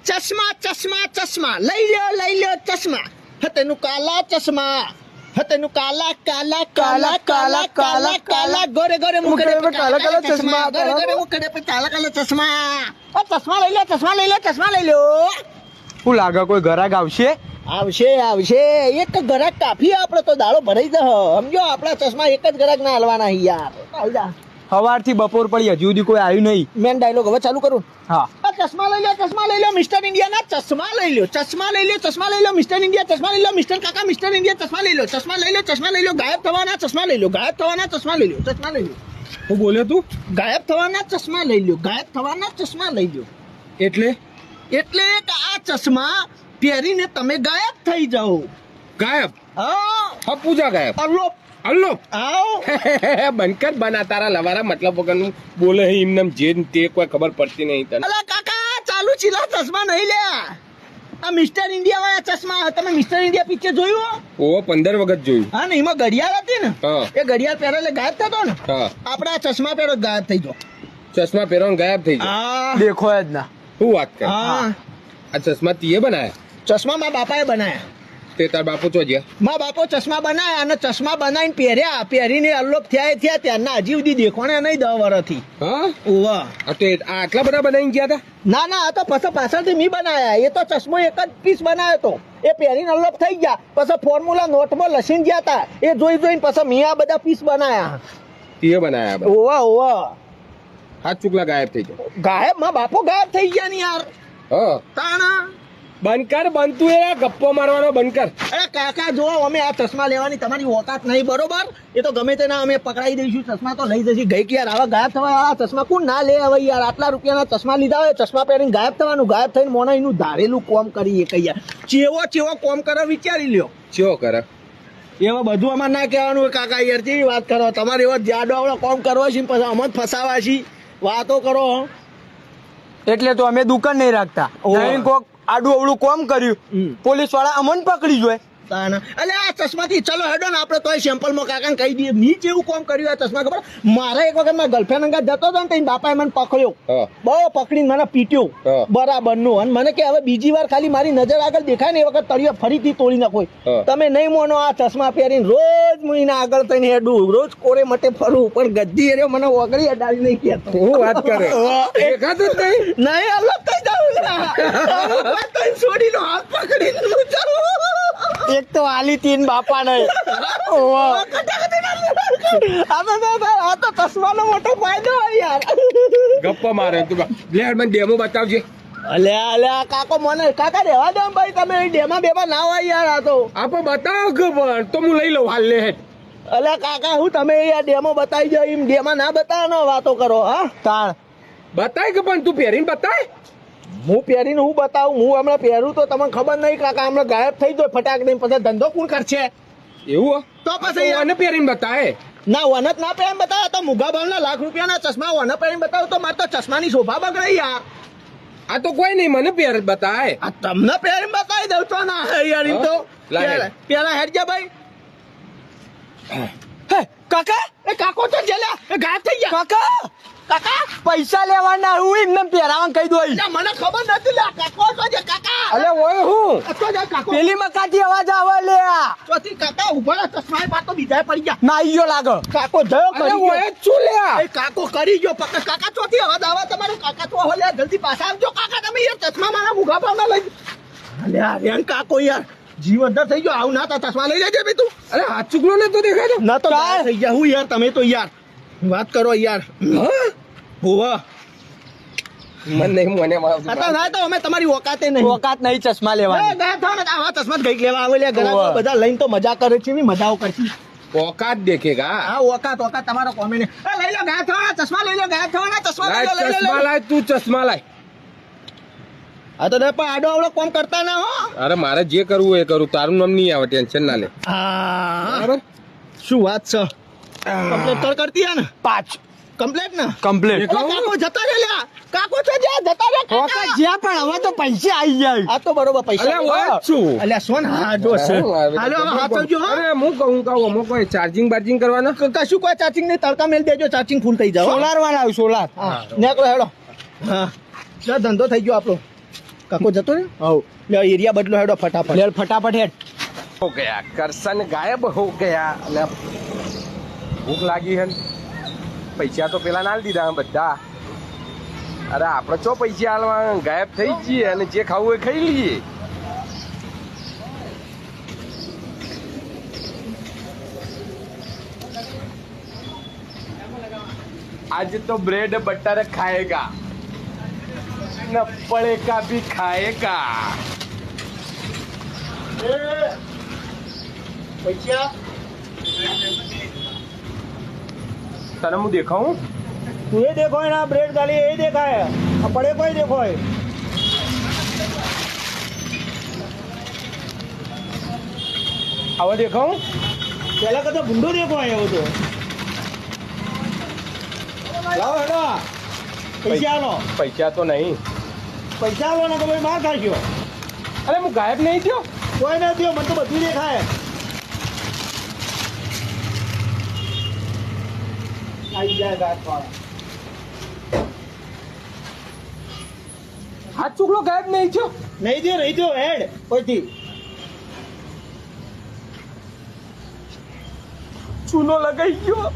ચશ્મા ચશ્મા ચશ્મા લઈ લ્યો ચશ્મા તેનું કાલા ચશ્મા તેનું કાલા કાલા કાલા કાલા કાલા કાલા ગોરે ગોરે મુખડે પર કાલા ચશ્મા ગોરે ગોરે મુખડે પર કાલા ચશ્મા ચશ્મા લઈ લો શું લાગે કોઈ ઘરાક આવશે એક ગરાક કાફી આપણે તો દાડો ભરાઈ દે સમજો આપણા ચશ્મા એક જ ગરાક ના હલવાના યાર સવારથી બપોર પડી હજુ સુધી કોઈ આવ્યું નહીં. મેન ડાયલોગ હવે ચાલુ કરું. હા ચશ્મા લઈ લો મિસ્ટર ઇન્ડિયા ના ચશ્મા લઈ લો મિસ્ટર ઇન્ડિયા ચશ્મા લઈ લો મિસ્ટર કાકા મિસ્ટર ઇન્ડિયા ચશ્મા લઈ લો ગાયબ થવાના ચશ્મા લઈ લો શું બોલ્યો તું? ગાયબ થવાના ચશ્મા લઈ લો એટલે એટલે કે આ ચશ્મા પહેરીને તમે ગાયબ થઈ જાઓ. ગાયબ હા પૂજા ગાયબ અલ્લો આવો બનકર બના તારા લવારા મતલબ વગરનું બોલે એમને જે તે કોઈ ખબર પડતી નહીં તને. અલા કાકા ચાલુ ચીલા ચશ્મા નહીં લ્યા આ મિસ્ટર ઇન્ડિયા વાળા ચશ્મા તમે મિસ્ટર ઇન્ડિયા પિક્ચર જોયું? ઓ 15 વખત જોયું. હા ને એમાં ઘડિયાળ હતી ને હા એ ઘડિયાળ પહેરો એટલે ગાયબ થતો ને હા આપડા ચશ્મા પહેરો ગાયબ થઈ ગયો. ચશ્મા પહેરવાનું ગાયબ થઈ ગયો. હા દેખો જ ના શું વાત કરે. હા આ ચશ્મા તીએ બનાયા? ચશ્મા મારા બાપાએ બનાયા. તે તાર બાપુ તો જ્યાં મારા બાપો ચશ્મા બનાયા અને ચશ્મા બનાવીને પહેરીને અલ્લોપ થયા ત્યારના હજી સુધી દેખોને નહીં 10 વર્ષથી. હા ઓવા આ તો આટલા બધા બનાવીને ગયા હતા? ના આ તો પછી પાછળથી મી બનાયા. એ તો ચશ્મો એક જ પીસ બનાવ્યો તો એ પહેરીને અલ્લોપ થઈ ગયા પછી ફોર્મ્યુલા નોટમાં લસીને ગયા હતા એ જોઈને પછી મી આ બધા પીસ બનાયા. તીએ બનાયા? ઓવા હાથ ચૂકલા ગાયબ થઈ ગયો. ગાયબ માં બાપો ગાયબ થઈ ગયા ને યાર. હા તાણા બંકર બનતું એ ગપ્પો મારવાનો બંકર. અરે કાકા જો અમે આ ચશ્મા લેવાની તમારી ઓકાત નહીં બરોબર. એ તો ગમે તેના અમે પકડાઈ દઈશું ચશ્મા તો લઈ જશે ગઈ કે યાર આવા ગાયબ થવા આ ચશ્મા કોણ ના લે હવે યાર આટલા રૂપિયાના ચશ્મા લીધા હોય ચશ્મા પહેરીને ગાયબ થવાનું ગાયબ થઈને મોના એનું ધારેલું કોમ કરીએ કઈ યાર ચેવો કોમ કરે વિચારી લ્યો. ચેવો કરે એમાં બધું અમારે ના કહેવાનું હોય કાકા યાર કેવી વાત કરો તમારે એવા જાડો આવડો કોમ કરવો છે પછી અમને ફસાવા છે વાતો કરો. એટલે તો અમે દુકાન નહીં રાખતા. કોક આડું અવળું કોમ કર્યું પોલીસ વાળા અમને પકડી જોય. અલે આ ચશ્મા થી ચલો હેડો ને આપડે તોય સેમ્પલ માં કાકાને કહી દઈએ મી જેવું કોમ કર્યું આ ચશ્મા ખબર. મારા એક વખત મારા ગર્લફ્રેન્ડ અંગા જતો હતો ને તો બાપાએ મને પકડ્યો બહુ પકડીને મને પીટ્યો બરાબર નું અને મને કે હવે બીજી વાર ખાલી મારી નજર આગળ દેખાય ને એ વખત તળિયો ફરીથી તોડી નાખો. તમે નહીં મોનો આ ચશ્મા પહેરીને રોજ મહિના આગળ થઈને હેડું રોજ કોરે મટે ફરું પણ ગદ્દી એર્યો મને વગડી અડાડી નહીં કહેતો. હું વાત કરે દેખાતું જ નહીં અલગ થઈ જાવ છોડી નો હાથ પકડીને એક તો આલી તીન બાપા નહીં. આ તો ચશ્માનો મોટો ફાયદો હોય યાર. ગપ્પા મારે તું લે મને ડેમો બતાવજે. અલ્યા કાકો મને કાકા રહેવા દે ભાઈ તમે ડેમા બેમા ના હોય યાર આ તો આપો બતાવો ખબર તો હું લઈ લઉં હાલ લે. અલ્યા કાકા હું તમે યાર ડેમો બતાવી દો એમ ડેમા ના બતાવો વાતો કરો. હા તાણ બતાય કે પણ તું પહેરીને બતાય. હું પહેરીને હું બતાવું હું હમણાં પહેરું તો તમને ખબર નહીં કાકા હમણાં ગાયબ થઈ જાય ફટાક દઈને પછી ધંધો કોણ કરશે એવું તો પછી મને પહેરીને બતાય ના વનત ના પહેરીને બતાવો તો મુગા ભાવના લાખ રૂપિયાના ચશ્મા વન પહેરીને બતાવો તો મારે તો ચશ્માની શોભા બગડે યાર. આ તો કોઈ નહીં મને પહેર બતાય. આ તમને પહેરીને બતાવી દઉં તો ના યાર એમ તો પેલા હેડ જા ભાઈ. કાકા એ કાકો તો જેલ્યા એ ગાયબ થઈ ગયા. કાકા પૈસા લેવાના હું એમને પહેરાવા કહી દો. મને ખબર નથી લે કાકો તો જે કાકા અલે ઓય હું તો જે કાકો પેલી મકાથી અવાજ આવે લે ચોથી કાકા ઉભા ચશ્મા પાર તો બીજા પડી ગયા ના ઈયો લાગે કાકો જયો કરી ગયો. ઓય શું લે એ કાકો કરી ગયો પકડ કાકા ચોથી અવાજ આવે તમારે કાકા તો હલે જલ્દી પાછા આવજો કાકા તમે યાર ચશ્મા મારા મુગા પર ના લઈ અલ્યા રેન કાકો યાર જીવ અંદર થઈ ગયો આવું ના તા ચશ્મા લઈ લેજે બે તું. અરે હાથ ચુકલો ને તો દેખાય ના તો થઈ ગયા હું યાર તમે તો યાર વાત કરો યાર. હોવા મને મને ના તો અમે તમારી ઓકાતે નહીં ઓકાત નહીં ચશ્મા લેવાની. આવા ચશ્મા ગઈ લેવા આવે ઘણા બધા લઈને તો મજા કરે છે મજાઓ કરશી. ઓકાત દેખેગા. હા ઓકાત તમારો કોમે લઈ લો ગયા થવાના ચશ્મા લઈ લો ગયા થવાના ચશ્મા ચશ્મા લાય તું ચશ્મા લાય. હા તો પણ આડો આવડો કોમ કરતા ના હો. અરે મારે જે કરવું એ કરું તારું નામ નહીં આવે ટેન્શન ના લે. બરાબર શું વાત છે કમ્પ્લેટ કરતી હે ને 5 કમ્પ્લેટ ને કમ્પ્લેટ. કાકો જતા રે લ્યા કાકો તો જતા રે ઓકા જ્યાં પણ હવે તો પૈસા આવી જાય. આ તો બરોબર પૈસા છું અલ્યા સોન હા જો છે હાલો હવે હાથ આવજો. અરે હું કહું કોઈ ચાર્જિંગ બાર્જિંગ કરવાના કશું કોઈ ચાર્જિંગ નહીં તડકા મેલ દેજો ચાર્જિંગ ફૂલ થઈ જાવ. સોલાર વાળા આવ્યું સોલાર. હા નેકળો હેડો. હા ધંધો થઈ ગયો આપણો કાકો જતો ને હવ લે એરિયા બદલો હેડો ફટાફટ લે ફટાફટ હેડ હો ગયા કરશન ગાયબ હો ગયા અને ભૂખ લાગી હે ને. પૈસા તો પેલા ના દીધા હે બધા. અરે આપણે ચો પૈસા હાલવા ગાયબ થઈ જઈએ અને જે ખાવું એ ખાઈ લઈએ. आज तो ब्रेड बटर खाएगा न पड़ेगा भी खाएगा. પૈસા તને હું દેખાઉં તું એ દેખો ના બ્રેડ ગાલી એ દેખાય આ પડે કોઈ દેખો આવા દેખાઉં પેલા કદો ભૂંડો દેખો આવ્યો તો લાવો હેડો પૈસા આલો પૈસા તો નહીં. પૈસા આલો ને તો ભાઈ માર ખાશો અરે હું ગાયબ નહીં થયો. કોઈ ના થયો મને તો બધું દેખાય આવી જાય ગાંઠવાળા હાથ ચૂકલો ગાયબ નહીં થયો. નહીં થયો હેડ કોઈથી ચૂનો લગાઈ ગયો.